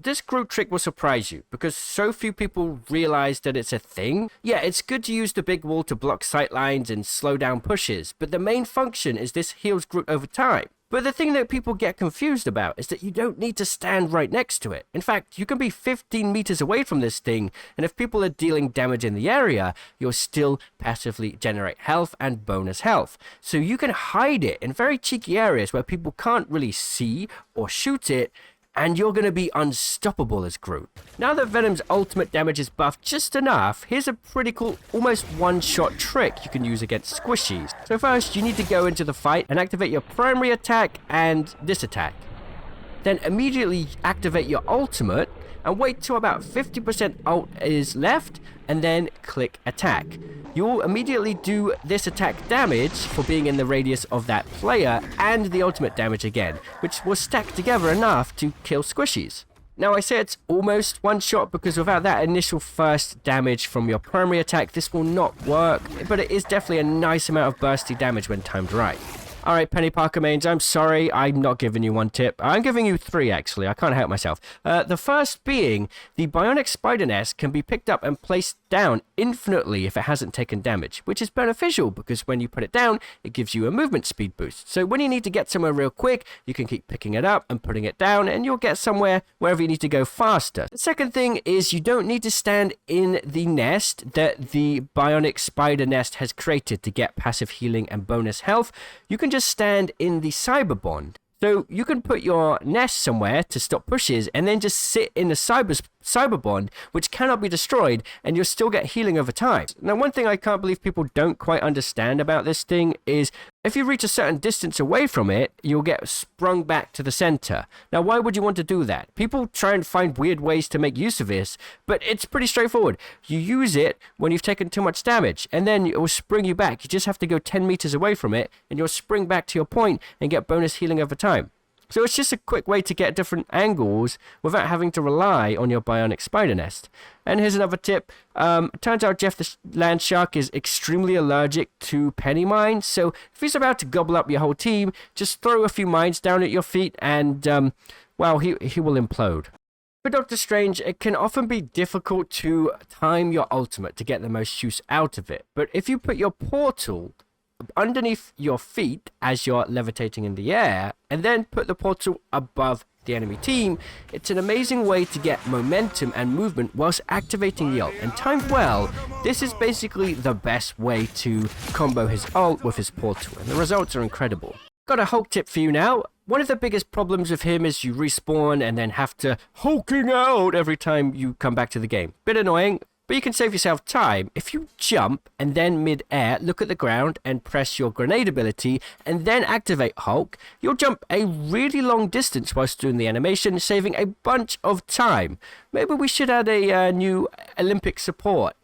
This Groot trick will surprise you because so few people realize that it's a thing. Yeah, it's good to use the big wall to block sight lines and slow down pushes, but the main function is this heals Groot over time. But the thing that people get confused about is that you don't need to stand right next to it. In fact, you can be 15 meters away from this thing, and if people are dealing damage in the area, you'll still passively generate health and bonus health. So you can hide it in very cheeky areas where people can't really see or shoot it, and you're going to be unstoppable as Groot. Now that Venom's ultimate damage is buffed just enough, here's a pretty cool, almost one-shot trick you can use against squishies. So first, you need to go into the fight and activate your primary attack and this attack. Then immediately activate your ultimate and wait till about 50% ult is left, and then click attack. You'll immediately do this attack damage for being in the radius of that player and the ultimate damage again, which will stack together enough to kill squishies. Now I say it's almost one shot because without that initial first damage from your primary attack, this will not work, but it is definitely a nice amount of bursty damage when timed right. Alright, Peni Parker mains, I'm sorry, I'm not giving you one tip. I'm giving you three, actually. I can't help myself. The first being, the bionic spider nest can be picked up and placed down infinitely if it hasn't taken damage, which is beneficial because when you put it down, it gives you a movement speed boost. So when you need to get somewhere real quick, you can keep picking it up and putting it down, and you'll get somewhere wherever you need to go faster. The second thing is you don't need to stand in the nest that the bionic spider nest has created to get passive healing and bonus health. You can just stand in the cyber bond. So you can put your nest somewhere to stop pushes and then just sit in the cyber bond, which cannot be destroyed, and you'll still get healing over time. Now, one thing I can't believe people don't quite understand about this thing is if you reach a certain distance away from it, you'll get sprung back to the center. Now, why would you want to do that? People try and find weird ways to make use of this, but it's pretty straightforward. You use it when you've taken too much damage, and then it will spring you back. You just have to go 10 meters away from it, and you'll spring back to your point and get bonus healing over time. So it's just a quick way to get different angles without having to rely on your bionic spider nest. And here's another tip. Turns out Jeff the land shark is extremely allergic to penny mines. So if he's about to gobble up your whole team, just throw a few mines down at your feet and, well, he will implode. For Doctor Strange, it can often be difficult to time your ultimate to get the most use out of it. But if you put your portal underneath your feet as you're levitating in the air, and then put the portal above the enemy team, it's an amazing way to get momentum and movement whilst activating the ult. And timed well, this is basically the best way to combo his ult with his portal, and the results are incredible. Got a Hulk tip for you now. One of the biggest problems with him is you respawn and then have to hulking out every time you come back to the game. Bit annoying. But you can save yourself time. If you jump and then mid-air, look at the ground and press your grenade ability and then activate Hulk, you'll jump a really long distance whilst doing the animation, saving a bunch of time. Maybe we should add a new Olympic support.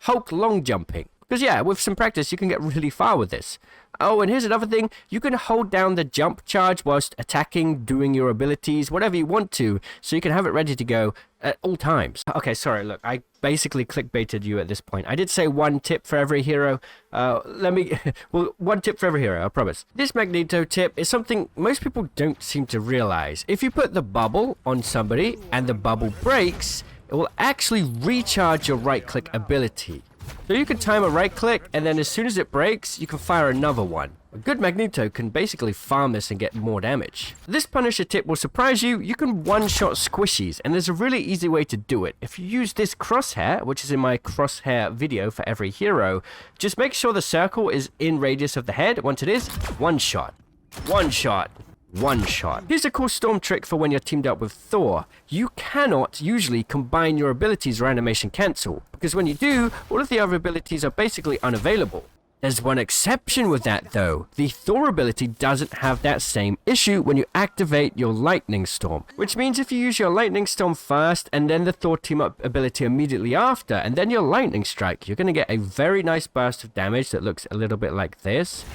Hulk long jumping. Because yeah, with some practice, you can get really far with this. Oh, and here's another thing. You can hold down the jump charge whilst attacking, doing your abilities, whatever you want to, so you can have it ready to go at all times. Okay, sorry, look, I basically clickbaited you at this point. I did say one tip for every hero. One tip for every hero, I promise. This Magneto tip is something most people don't seem to realize. If you put the bubble on somebody and the bubble breaks, it will actually recharge your right-click ability. So you can time a right click, and then as soon as it breaks, you can fire another one. A good Magneto can basically farm this and get more damage. This Punisher tip will surprise you. You can one-shot squishies, and there's a really easy way to do it. If you use this crosshair, which is in my crosshair video for every hero, just make sure the circle is in radius of the head. Once it is, one shot. One shot. One shot. Here's a cool storm trick for when you're teamed up with Thor. You cannot usually combine your abilities or animation cancel, because when you do, all of the other abilities are basically unavailable. There's one exception with that though. The Thor ability doesn't have that same issue when you activate your Lightning Storm, which means if you use your Lightning Storm first and then the Thor team up ability immediately after and then your Lightning Strike, you're going to get a very nice burst of damage that looks a little bit like this.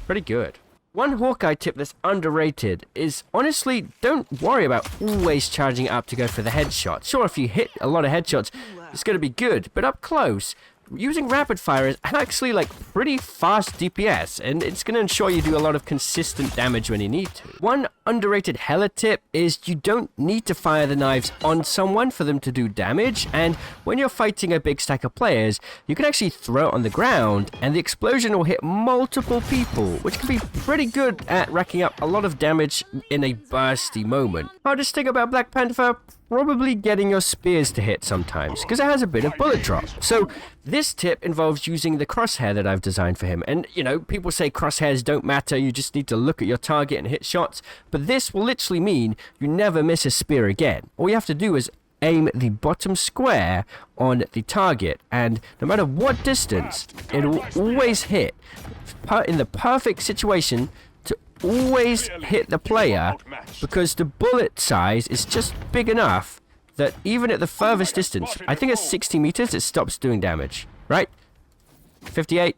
Pretty good. One Hawkeye tip that's underrated is, honestly, don't worry about always charging it up to go for the headshot. Sure, if you hit a lot of headshots, it's going to be good, but up close, using rapid fire is actually like pretty fast DPS, and it's going to ensure you do a lot of consistent damage when you need to. One underrated Hela tip is you don't need to fire the knives on someone for them to do damage, and when you're fighting a big stack of players, you can actually throw it on the ground, and the explosion will hit multiple people, which can be pretty good at racking up a lot of damage in a bursty moment. Hardest thing about Black Panther? Probably getting your spears to hit sometimes, because it has a bit of bullet drop. So this tip involves using the crosshair that I've designed for him. And, you know, people say crosshairs don't matter, you just need to look at your target and hit shots. But this will literally mean you never miss a spear again. All you have to do is aim the bottom square on the target, and no matter what distance, it will always hit. In the perfect situation, to always hit the player, because the bullet size is just big enough that even at the furthest distance, I think it's 60 meters, it stops doing damage, right? 58?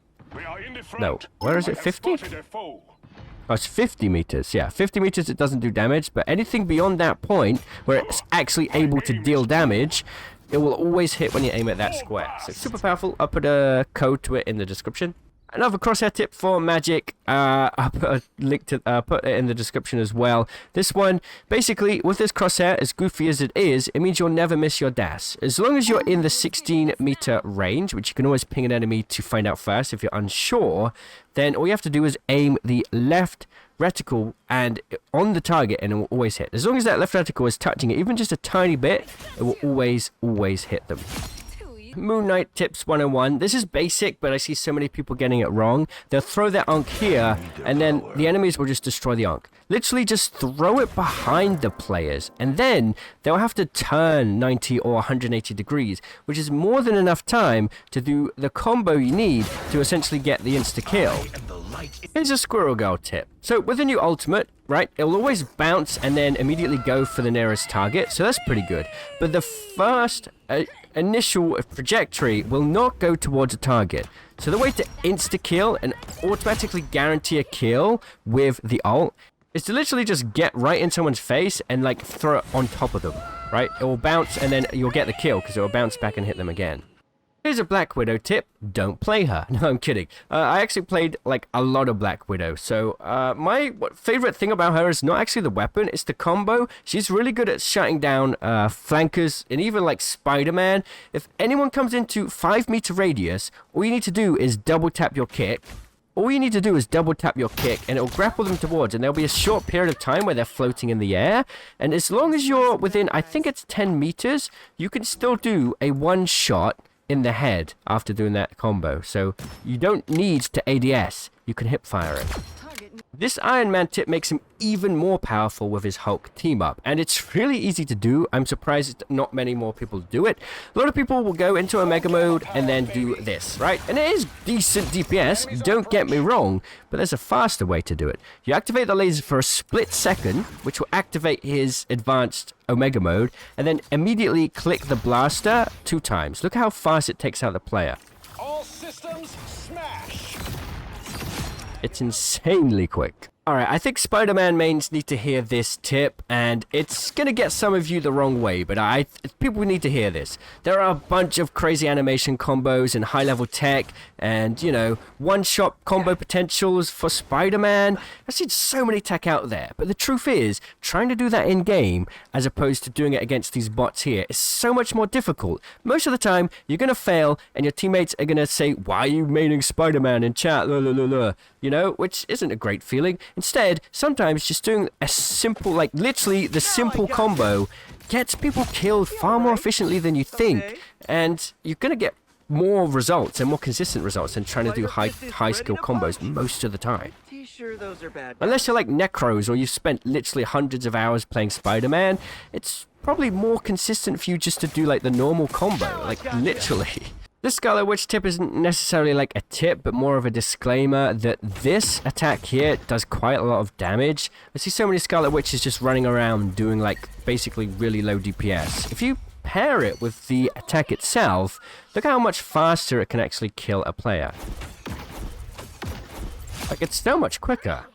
No, where is it, 50? Oh, it's 50 meters, yeah, 50 meters it doesn't do damage, but anything beyond that point, where it's actually able to deal damage, it will always hit when you aim at that square. So super powerful. I'll put a code to it in the description. Another crosshair tip for Magik, I'll put a link to put it in the description as well. This one, basically, with this crosshair, as goofy as it is, it means you'll never miss your dash. As long as you're in the 16-meter range, which you can always ping an enemy to find out first if you're unsure, then all you have to do is aim the left reticle and on the target, and it will always hit. As long as that left reticle is touching it, even just a tiny bit, it will always hit them. Moon Knight Tips 101. This is basic, but I see so many people getting it wrong. They'll throw their Ankh here, and then the enemies will just destroy the Ankh. Literally just throw it behind the players, and then they'll have to turn 90 or 180 degrees, which is more than enough time to do the combo you need to essentially get the insta-kill. Here's a Squirrel Girl tip. So with a new ultimate, right, it'll always bounce and then immediately go for the nearest target, so that's pretty good. But the first initial trajectory will not go towards a target. So the way to insta-kill and automatically guarantee a kill with the ult is to literally just get right in someone's face and like throw it on top of them, right? It will bounce and then you'll get the kill because it will bounce back and hit them again. Here's a Black Widow tip. Don't play her. No, I'm kidding. I actually played like a lot of Black Widow. So my favorite thing about her is not actually the weapon, it's the combo. She's really good at shutting down flankers and even like Spider-Man. If anyone comes into 5-meter radius, all you need to do is double tap your kick. All you need to do is double tap your kick and it'll grapple them towards, and there'll be a short period of time where they're floating in the air. And as long as you're within, I think it's 10 meters, you can still do a one-shot in the head after doing that combo. So you don't need to ADS, you can hip fire it. This Iron Man tip makes him even more powerful with his Hulk team up, and it's really easy to do. I'm surprised not many more people do it. A lot of people will go into Omega mode and then do this, right? And it is decent DPS, don't get me wrong, but there's a faster way to do it. You activate the laser for a split second, which will activate his advanced Omega mode, and then immediately click the blaster 2 times. Look how fast it takes out the player. All systems smash. It's insanely quick. Alright, I think Spider-Man mains need to hear this tip, and it's gonna get some of you the wrong way, but people need to hear this. There are a bunch of crazy animation combos and high-level tech, and, you know, one-shot combo potentials for Spider-Man. I've seen so many tech out there, but the truth is, trying to do that in-game, as opposed to doing it against these bots here, is so much more difficult. Most of the time, you're gonna fail, and your teammates are gonna say, "Why are you maining Spider-Man in chat?" You know, which isn't a great feeling. Instead, sometimes just doing a simple, like literally the simple combo gets people killed far more efficiently than you think, and you're gonna get more results and more consistent results than trying to do high skill combos most of the time. Unless you're like Necros or you've spent literally hundreds of hours playing Spider-Man, it's probably more consistent for you just to do like the normal combo, like literally. This Scarlet Witch tip isn't necessarily like a tip, but more of a disclaimer that this attack here does quite a lot of damage. I see so many Scarlet Witches just running around doing like basically really low DPS. If you pair it with the attack itself, look how much faster it can actually kill a player. Like, it's so much quicker.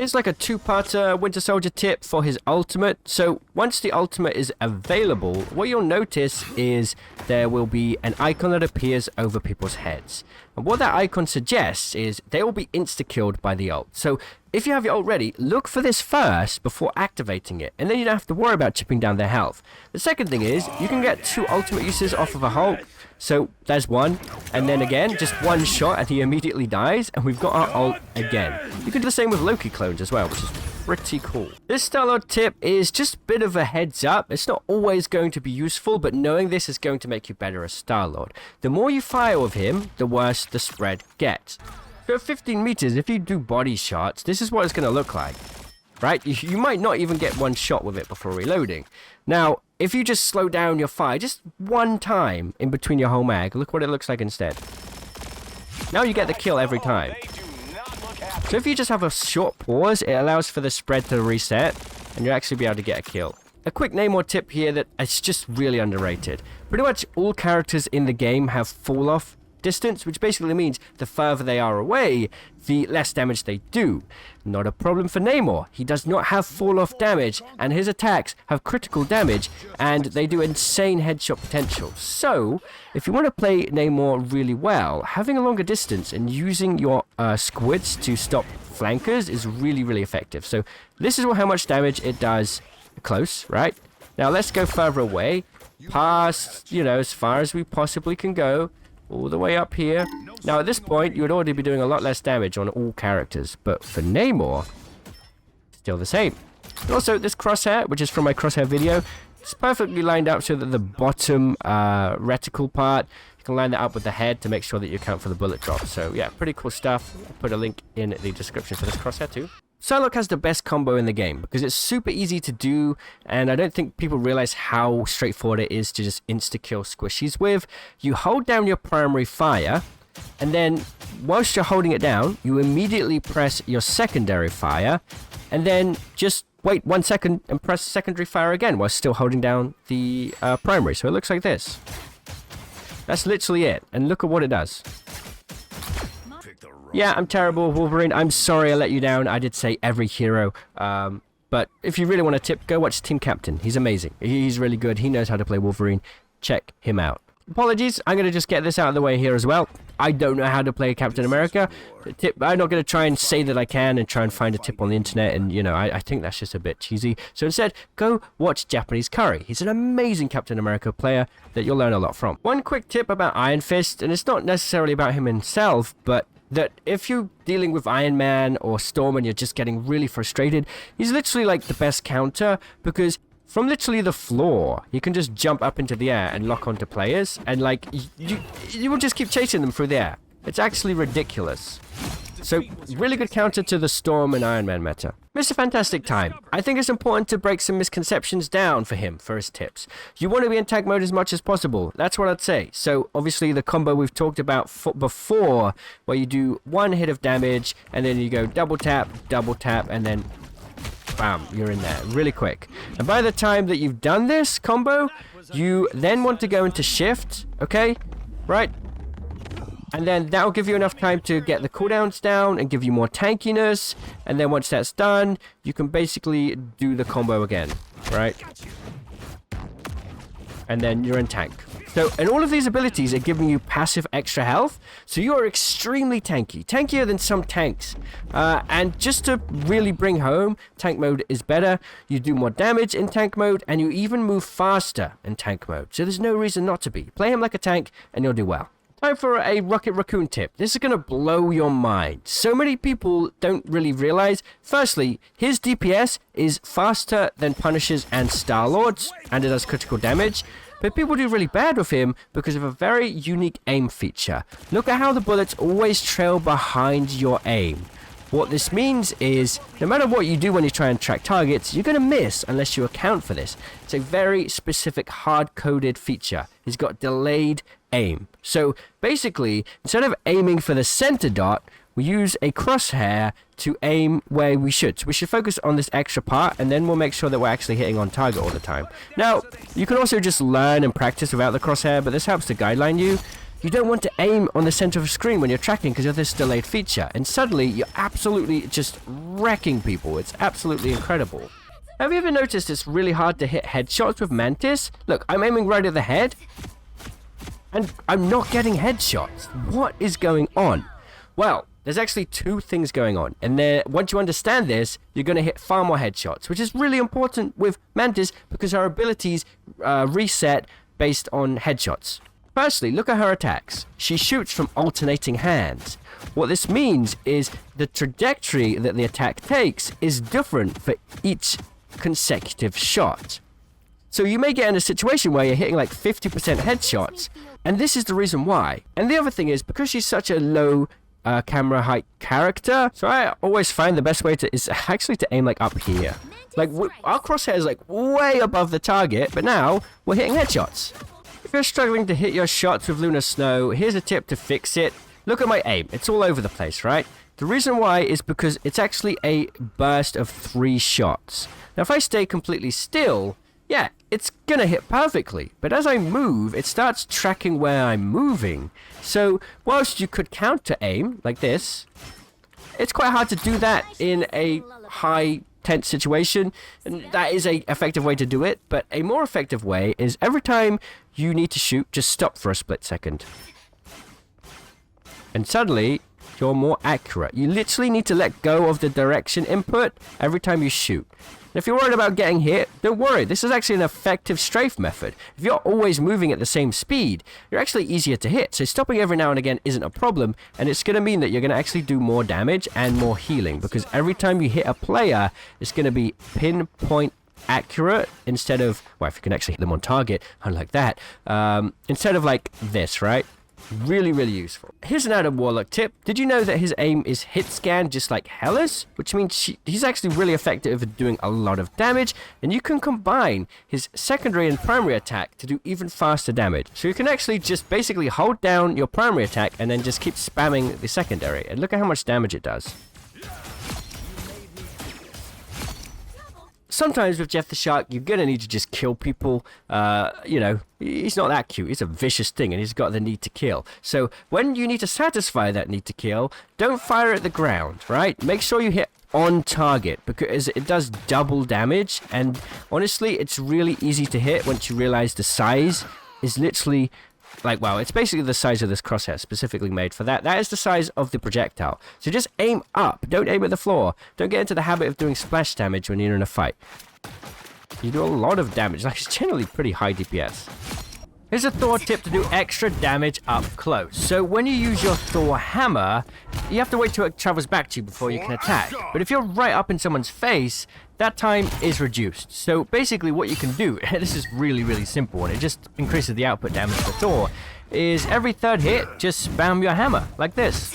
Here's like a two-parter Winter Soldier tip for his ultimate. So once the ultimate is available, what you'll notice is there will be an icon that appears over people's heads. And what that icon suggests is they will be insta-killed by the ult. So if you have your ult ready, look for this first before activating it, and then you don't have to worry about chipping down their health. The second thing is, you can get 2 ultimate uses off of a Hulk. So there's one, and then again, just one shot and he immediately dies, and we've got our ult again. You can do the same with Loki clones as well, which is pretty cool. This Star-Lord tip is just a bit of a heads up. It's not always going to be useful, but knowing this is going to make you better as Star-Lord. The more you fire with him, the worse the spread gets. So at 15 meters, if you do body shots, this is what it's going to look like. Right? You might not even get one shot with it before reloading. Now, if you just slow down your fire just one time in between your whole mag, look what it looks like instead. Now you get the kill every time. So if you just have a short pause, it allows for the spread to reset, and you'll actually be able to get a kill. A quick Namor tip here that is just really underrated. Pretty much all characters in the game have fall-off distance, which basically means the further they are away, the less damage they do. Not a problem for Namor. He does not have fall-off damage, and his attacks have critical damage, and they do insane headshot potential. So, if you want to play Namor really well, having a longer distance and using your squids to stop flankers is really, really effective. So, this is how much damage it does close, right? Now, let's go further away, past, as far as we possibly can go, all the way up here. Now at this point, you would already be doing a lot less damage on all characters, but for Namor, still the same. Also, this crosshair, which is from my crosshair video, it's perfectly lined up so that the bottom reticle part, you can line that up with the head to make sure that you account for the bullet drop. So yeah, pretty cool stuff. I'll put a link in the description for this crosshair too. Psylocke has the best combo in the game because it's super easy to do, and I don't think people realize how straightforward it is to just insta-kill squishies with. You hold down your primary fire, and then whilst you're holding it down, you immediately press your secondary fire, and then just wait 1 second and press secondary fire again while still holding down the primary. So it looks like this. That's literally it, and look at what it does. Yeah, I'm terrible, Wolverine. I'm sorry I let you down. I did say every hero. But if you really want a tip, go watch Team Captain. He's amazing. He's really good. He knows how to play Wolverine. Check him out. Apologies. I'm going to just get this out of the way here as well. I don't know how to play Captain America. I'm not going to try and say that I can and try and find a tip on the internet. And, I think that's just a bit cheesy. So instead, go watch Japanese Curry. He's an amazing Captain America player that you'll learn a lot from. One quick tip about Iron Fist, and it's not necessarily about him himself, but that if you're dealing with Iron Man or Storm and you're just getting really frustrated, he's literally like the best counter, because from literally the floor, you can just jump up into the air and lock onto players, and like you will just keep chasing them through the air. It's actually ridiculous. So, really good counter to the Storm and Iron Man meta. Mr. Fantastic Time. I think it's important to break some misconceptions down for him, for his tips. You want to be in tank mode as much as possible. That's what I'd say. So, obviously, the combo we've talked about before, where you do 1 hit of damage, and then you go double tap, and then bam, you're in there really quick. And by the time that you've done this combo, you then want to go into shift, okay? Right? And then that'll give you enough time to get the cooldowns down and give you more tankiness. And then once that's done, you can basically do the combo again, right? And then you're in tank. So, and all of these abilities are giving you passive extra health, so you are extremely tanky. Tankier than some tanks. And just to really bring home, tank mode is better. You do more damage in tank mode, and you even move faster in tank mode. So there's no reason not to be. Play him like a tank, and you'll do well. Time for a Rocket Raccoon tip. This is going to blow your mind. So many people don't really realize. Firstly, his DPS is faster than Punisher's and Star-Lord's, and it does critical damage. But people do really bad with him because of a very unique aim feature. Look at how the bullets always trail behind your aim. What this means is, no matter what you do when you try and track targets, you're going to miss unless you account for this. It's a very specific hard-coded feature. He's got delayed aim. So basically, instead of aiming for the center dot, we use a crosshair to aim where we should. So we should focus on this extra part, and then we'll make sure that we're actually hitting on target all the time. Now, you can also just learn and practice without the crosshair, but this helps to guideline you. you don't want to aim on the center of the screen when you're tracking because of this delayed feature. And suddenly, you're absolutely just wrecking people. It's absolutely incredible. Have you ever noticed it's really hard to hit headshots with Mantis? Look, I'm aiming right at the head, and I'm not getting headshots. What is going on? Well, there's actually two things going on, and once you understand this, you're going to hit far more headshots, which is really important with Mantis because her abilities reset based on headshots. Firstly, look at her attacks. She shoots from alternating hands. What this means is the trajectory that the attack takes is different for each consecutive shot. So you may get in a situation where you're hitting like 50% headshots, and this is the reason why. And the other thing is, because she's such a low camera height character, so I always find the best way is actually to aim like up here. Like our crosshair is like way above the target, but now we're hitting headshots. If you're struggling to hit your shots with Lunar Snow, here's a tip to fix it. Look at my aim. It's all over the place, right? The reason why is because it's actually a burst of 3 shots. Now, if I stay completely still, yeah, it's gonna hit perfectly. But as I move, it starts tracking where I'm moving. So, whilst you could counter aim, like this, it's quite hard to do that in a high tense situation, and that is a effective way to do it. But a more effective way is every time you need to shoot, just stop for a split second. And suddenly, you're more accurate. You literally need to let go of the direction input every time you shoot. And if you're worried about getting hit, don't worry. This is actually an effective strafe method. If you're always moving at the same speed, you're actually easier to hit. So stopping every now and again isn't a problem, and it's going to mean that you're going to actually do more damage and more healing, because every time you hit a player, it's going to be pinpoint accurate instead of, well, if you can actually hit them on target, unlike that, instead of like this, right? Really, really useful. Here's another Warlock tip. Did you know that his aim is hit scan just like Hela's? Which means he's actually really effective at doing a lot of damage, and you can combine his secondary and primary attack to do even faster damage. So you can actually just basically hold down your primary attack and then just keep spamming the secondary, and look at how much damage it does. Sometimes with Jeff the Shark, you're gonna need to just kill people. You know, he's not that cute. He's a vicious thing, and he's got the need to kill. So when you need to satisfy that need to kill, don't fire at the ground, right? Make sure you hit on target, because it does double damage. And honestly, it's really easy to hit once you realize the size is literally like, well, it's basically the size of this crosshair, specifically made for that. That is the size of the projectile. So just aim up. Don't aim at the floor. Don't get into the habit of doing splash damage when you're in a fight. You do a lot of damage. Like, it's generally pretty high DPS. Here's a Thor tip to do extra damage up close. So when you use your Thor hammer, you have to wait till it travels back to you before you can attack. But if you're right up in someone's face, that time is reduced. So basically what you can do, and this is really, really simple, and it just increases the output damage for Thor, is every third hit, just spam your hammer, like this.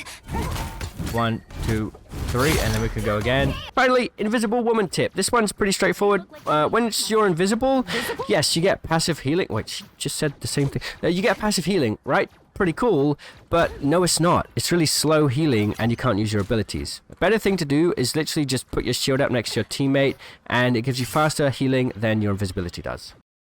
1, 2, 3, and then we can go again. Finally, Invisible Woman tip. This one's pretty straightforward. When you're invisible, yes, you get passive healing. Wait, she just said the same thing. You get passive healing, right? Pretty cool, but no, it's not. It's really slow healing, and you can't use your abilities. A better thing to do is literally just put your shield up next to your teammate, and it gives you faster healing than your invisibility does.